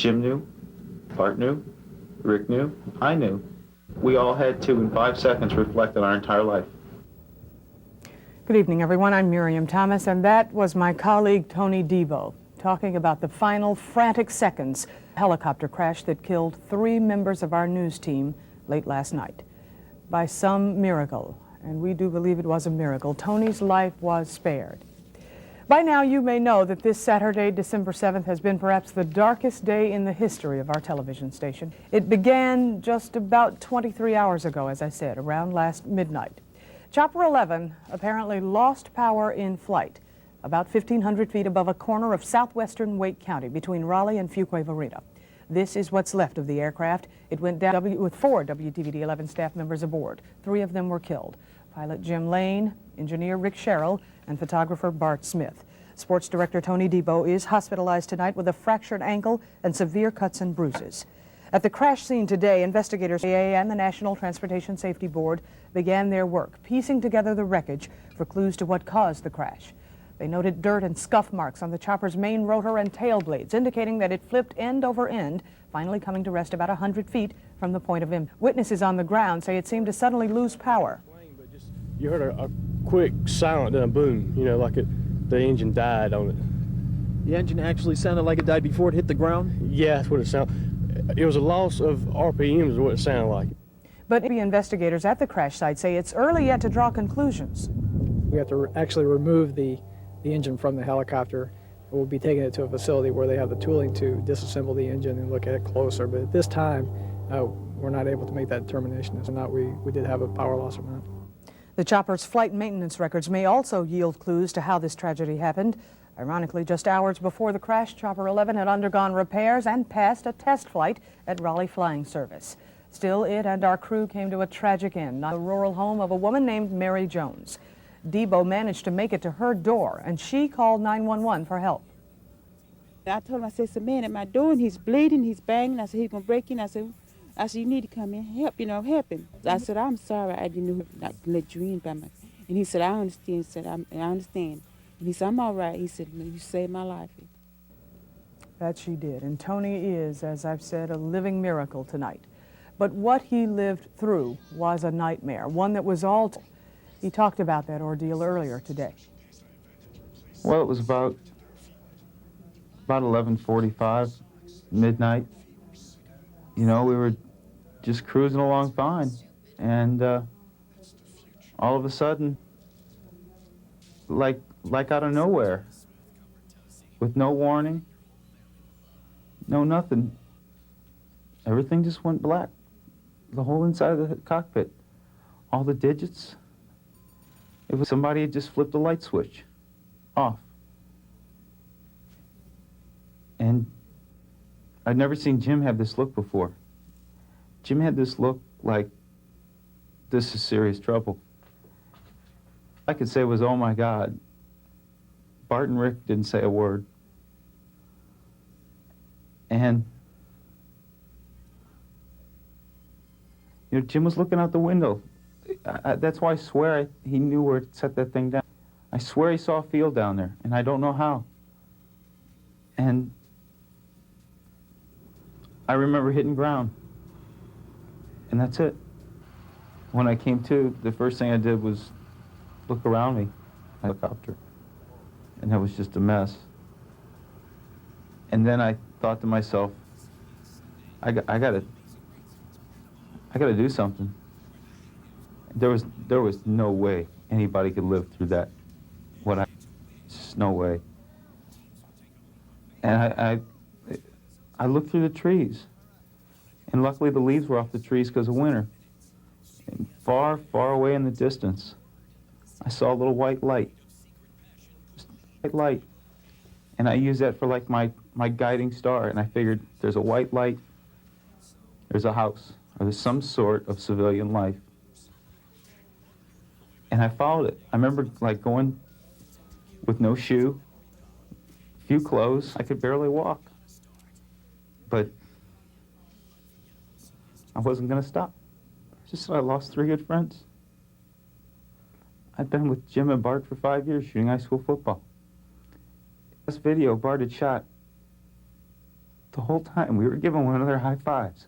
Jim knew, Bart knew, Rick knew, I knew. We all had to, in 5 seconds, reflect on our entire life. Good evening, everyone. I'm Miriam Thomas, and that was my colleague Tony Debo talking about the final frantic seconds helicopter crash that killed 3 members of our news team late last night. By some miracle, and we do believe it was a miracle, Tony's life was spared. By now, you may know that this Saturday, December 7th, has been perhaps the darkest day in the history of our television station. It began just about 23 hours ago, as I said, around last midnight. Chopper 11 apparently lost power in flight about 1,500 feet above a corner of southwestern Wake County between Raleigh and Fuquay-Varina. This is what's left of the aircraft. It went down with 4 WTVD-11 staff members aboard. 3 of them were killed. Pilot Jim Lane, engineer Rick Sherrill, and photographer Bart Smith. Sports director Tony Debo is hospitalized tonight with a fractured ankle and severe cuts and bruises. At the crash scene today, investigators and the National Transportation Safety Board began their work, piecing together the wreckage for clues to what caused the crash. They noted dirt and scuff marks on the chopper's main rotor and tail blades, indicating that it flipped end over end, finally coming to rest about 100 feet from the point of impact. Witnesses on the ground say it seemed to suddenly lose power. You heard a quick silent and a boom, you know, like the engine died on it. The engine actually sounded like it died before it hit the ground? Yeah, that's what it sounded. It was a loss of RPMs is what it sounded like. But investigators at the crash site say it's early yet to draw conclusions. We have to actually remove the engine from the helicopter. We'll be taking it to a facility where they have the tooling to disassemble the engine and look at it closer. But at this time, we're not able to make that determination as to not we did have a power loss or not. The chopper's flight maintenance records may also yield clues to how this tragedy happened. Ironically, just hours before the crash, Chopper 11 had undergone repairs and passed a test flight at Raleigh Flying Service. Still, it and our crew came to a tragic end, the rural home of a woman named Mary Jones. Debo managed to make it to her door, and she called 911 for help. I told him, I said, it's a man at my door, and he's bleeding, he's banging. I said, he's going to break in. I said, you need to come in, help him. I said, I'm sorry, I didn't know not to let you in by my. And he said, I understand. He said, I understand. And he said, I'm all right. He said, you saved my life. That she did. And Tony is, as I've said, a living miracle tonight. But what he lived through was a nightmare, one that was all. He talked about that ordeal earlier today. Well, it was about 11:45, midnight. You know, we were just cruising along fine, and all of a sudden, like out of nowhere, with no warning, no nothing, everything just went black. The whole inside of the cockpit, all the digits. It was somebody had just flipped a light switch off. And I'd never seen Jim have this look before. Jim had this look like, this is serious trouble. I could say was, oh my God. Bart and Rick didn't say a word. And, you know, Jim was looking out the window. That's why I swear he knew where to set that thing down. I swear he saw a field down there, and I don't know how. And I remember hitting ground, and that's it. When I came to, the first thing I did was look around me, helicopter, and that was just a mess. And then I thought to myself, I gotta do something. There was no way anybody could live through that. Just no way. And I looked through the trees, and luckily the leaves were off the trees because of winter. And far, far away in the distance, I saw a little white light. Just a white light. And I used that for like my guiding star, and I figured there's a white light, there's a house, or there's some sort of civilian life. And I followed it. I remember like going with no shoe, few clothes. I could barely walk. But I wasn't going to stop. Just so I lost 3 good friends. I'd been with Jim and Bart for 5 years shooting high school football. This video Bart had shot the whole time we were giving one another high fives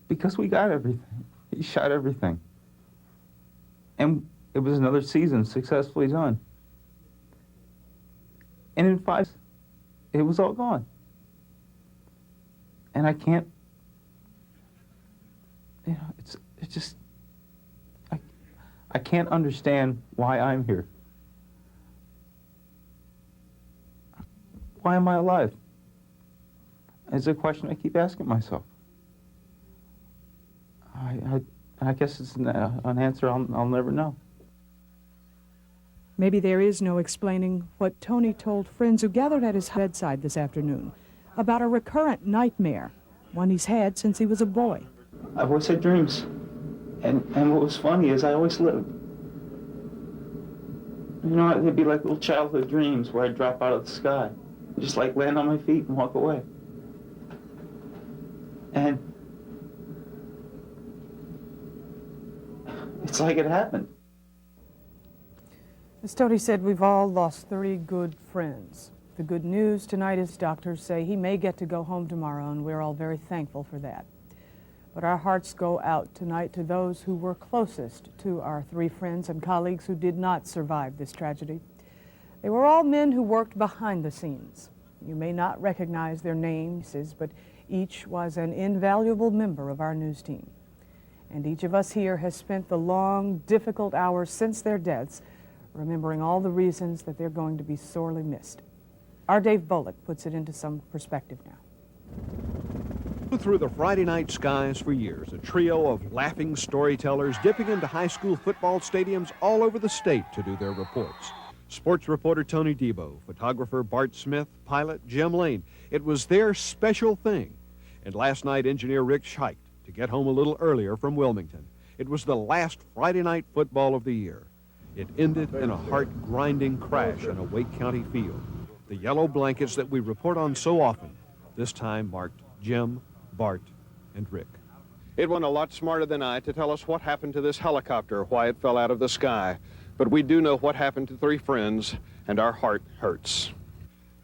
because we got everything. He shot everything. And it was another season successfully done. And in 5, it was all gone. And I can't, it's just, I can't understand why I'm here. Why am I alive? It's a question I keep asking myself. I guess it's an answer I'll never know. Maybe there is no explaining what Tony told friends who gathered at his bedside this afternoon about a recurrent nightmare, one he's had since he was a boy. I've always had dreams, and what was funny is I always lived. You know, they'd be like little childhood dreams where I'd drop out of the sky, just like land on my feet and walk away. And it's like it happened. As Tony said, we've all lost 3 good friends. The good news tonight is doctors say he may get to go home tomorrow, and we're all very thankful for that. But our hearts go out tonight to those who were closest to our 3 friends and colleagues who did not survive this tragedy. They were all men who worked behind the scenes. You may not recognize their names, but each was an invaluable member of our news team. And each of us here has spent the long, difficult hours since their deaths remembering all the reasons that they're going to be sorely missed. Our Dave Bullock puts it into some perspective now. Through the Friday night skies for years, a trio of laughing storytellers dipping into high school football stadiums all over the state to do their reports. Sports reporter Tony Debo, photographer Bart Smith, pilot Jim Lane. It was their special thing. And last night, engineer Rick Scheidt to get home a little earlier from Wilmington. It was the last Friday night football of the year. It ended in a heart-grinding crash in a Wake County field. The yellow blankets that we report on so often, this time marked Jim, Bart, and Rick. It went a lot smarter than I to tell us what happened to this helicopter, why it fell out of the sky. But we do know what happened to 3 friends, and our heart hurts.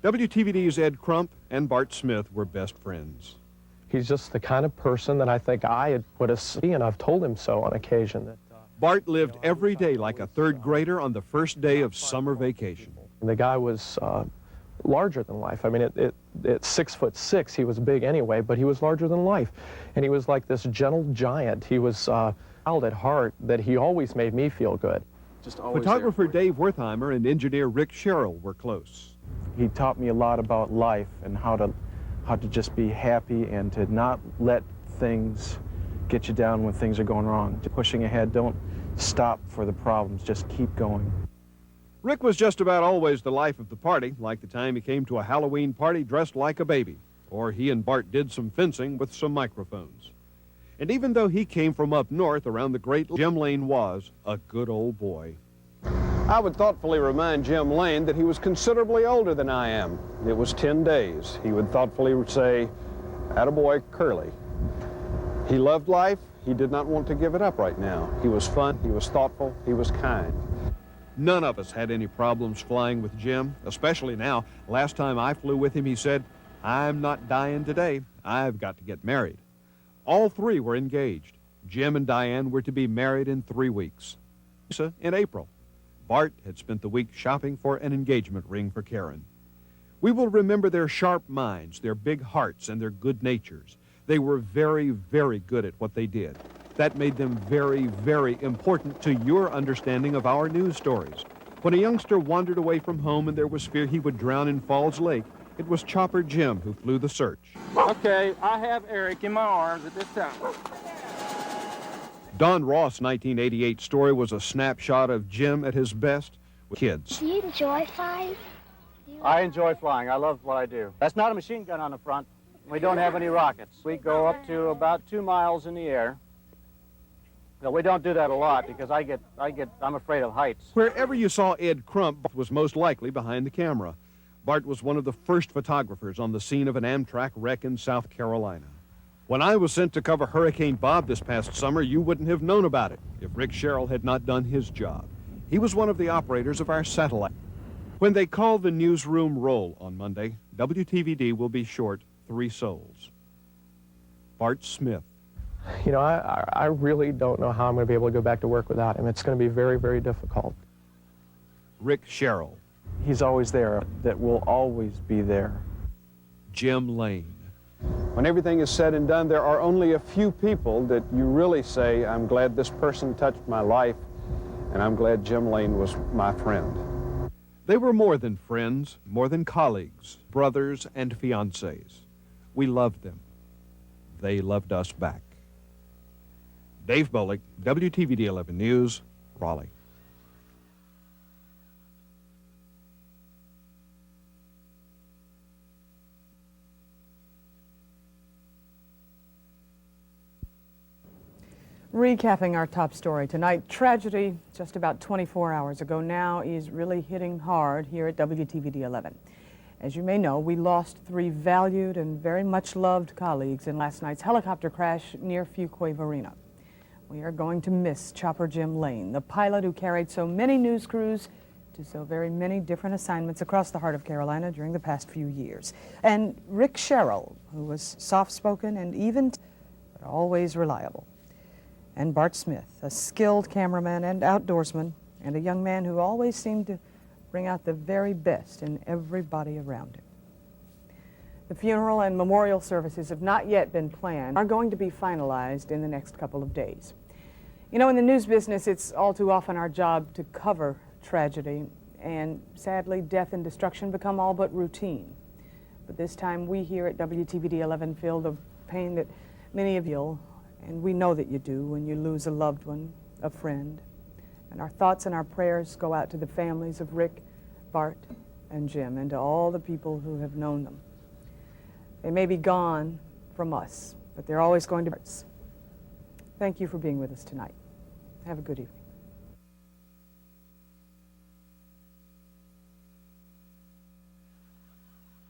WTVD's Ed Crump and Bart Smith were best friends. He's just the kind of person that I think I would see, and I've told him so on occasion. That Bart lived every day like a 3rd grader on the first day of summer vacation. the guy was larger than life. I mean, at 6'6", he was big anyway, but he was larger than life. And he was like this gentle giant. He was wild at heart that he always made me feel good. Photographer Dave Wertheimer and engineer Rick Sherrill were close. He taught me a lot about life and how to just be happy and to not let things get you down when things are going wrong. Pushing ahead, don't stop for the problems, just keep going. Rick was just about always the life of the party, like the time he came to a Halloween party dressed like a baby, or he and Bart did some fencing with some microphones. And even though he came from up north around the great, Jim Lane was a good old boy. I would thoughtfully remind Jim Lane that he was considerably older than I am. It was 10 days. He would thoughtfully say, "Attaboy, Curly." He loved life. He did not want to give it up right now. He was fun, he was thoughtful, he was kind. None of us had any problems flying with Jim, especially now. Last time I flew with him, he said, "I'm not dying today. I've got to get married." All three were engaged. Jim and Diane were to be married in 3 weeks. Lisa in April. Bart had spent the week shopping for an engagement ring for Karen. We will remember their sharp minds, their big hearts, and their good natures. They were very, very good at what they did. That made them very, very important to your understanding of our news stories. When a youngster wandered away from home and there was fear he would drown in Falls Lake, it was Chopper Jim who flew the search. Okay, I have Eric in my arms at this time. Don Ross' 1988 story was a snapshot of Jim at his best with kids. Do you enjoy flying? I enjoy flying. I love what I do. That's not a machine gun on the front. We don't have any rockets. We go up to about 2 miles in the air. No, we don't do that a lot because I'm afraid of heights. Wherever you saw Ed Crump was most likely behind the camera. Bart was one of the first photographers on the scene of an Amtrak wreck in South Carolina. When I was sent to cover Hurricane Bob this past summer, you wouldn't have known about it if Rick Sherrill had not done his job. He was one of the operators of our satellite. When they call the newsroom roll on Monday, WTVD will be short 3 souls. Bart Smith. You know, I really don't know how I'm going to be able to go back to work without him. It's going to be very, very difficult. Rick Sherrill. He's always there, that will always be there. Jim Lane. When everything is said and done, there are only a few people that you really say, I'm glad this person touched my life, and I'm glad Jim Lane was my friend. They were more than friends, more than colleagues, brothers and fiancés. We loved them. They loved us back. Dave Bolick, WTVD 11 News, Raleigh. Recapping our top story tonight, tragedy just about 24 hours ago now is really hitting hard here at WTVD 11. As you may know, we lost 3 valued and very much loved colleagues in last night's helicopter crash near Fuquay-Varina. We are going to miss Chopper Jim Lane, the pilot who carried so many news crews to so very many different assignments across the heart of Carolina during the past few years. And Rick Sherrill, who was soft-spoken and even, but always reliable. And Bart Smith, a skilled cameraman and outdoorsman, and a young man who always seemed to bring out the very best in everybody around him. The funeral and memorial services have not yet been planned, are going to be finalized in the next couple of days. You know, in the news business, it's all too often our job to cover tragedy, and sadly, death and destruction become all but routine. But this time, we here at WTVD 11 feel the pain that many of you, and we know that you do, when you lose a loved one, a friend. And our thoughts and our prayers go out to the families of Rick, Bart, and Jim, and to all the people who have known them. They may be gone from us, but they're always going to be. Thank you for being with us tonight. Have a good evening.